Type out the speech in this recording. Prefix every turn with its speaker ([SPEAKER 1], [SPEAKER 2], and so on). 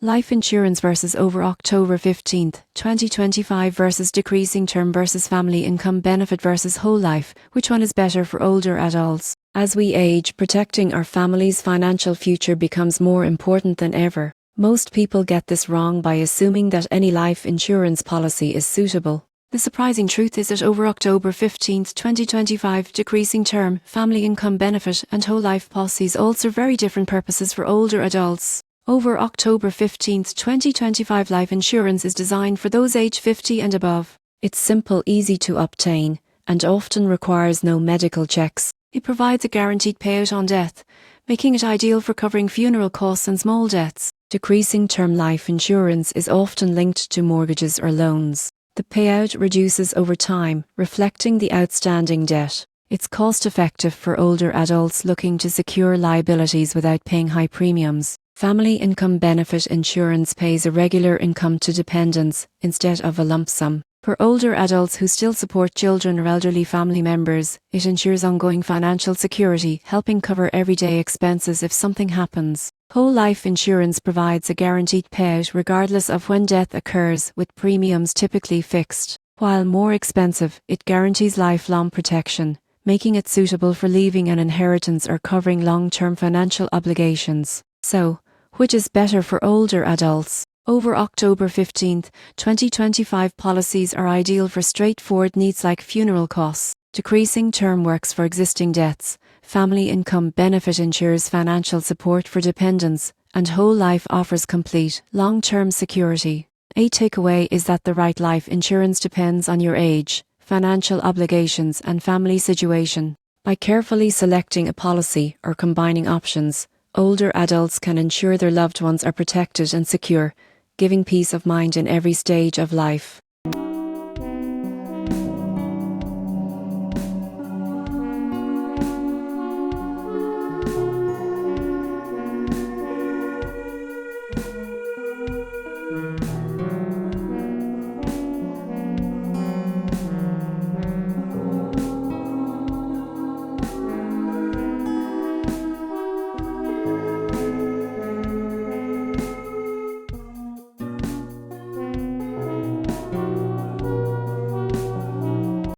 [SPEAKER 1] Life insurance versus over October 15th, 2025 versus decreasing term versus family income benefit versus whole life. Which one is better for older adults? As we age, protecting our family's financial future becomes more important than ever. Most people get this wrong by assuming that any life insurance policy is suitable. The surprising truth is that over October 15th, 2025, decreasing term, family income benefit and whole life policies all serve very different purposes for older adults. Over October 15th, 2025, life insurance is designed for those age 50 and above. It's simple, easy to obtain, and often requires no medical checks. It provides a guaranteed payout on death, making it ideal for covering funeral costs and small deaths. Decreasing term life insurance is often linked to mortgages or loans. The payout reduces over time, reflecting the outstanding debt. It's cost-effective for older adults looking to secure liabilities without paying high premiums. Family income benefit insurance pays a regular income to dependents instead of a lump sum. For older adults who still support children or elderly family members, it ensures ongoing financial security, helping cover everyday expenses if something happens. Whole life insurance provides a guaranteed payout regardless of when death occurs, with premiums typically fixed. While more expensive, it guarantees lifelong protection, making it suitable for leaving an inheritance or covering long-term financial obligations. So, which is better for older adults? Over October 15th, 2025, policies are ideal for straightforward needs like funeral costs. Decreasing term works for existing deaths. Family income benefit ensures financial support for dependents, and whole life offers complete, long-term security. A takeaway is that the right life insurance depends on your age, financial obligations, and family situation. By carefully selecting a policy or combining options, older adults can ensure their loved ones are protected and secure, giving peace of mind in every stage of life.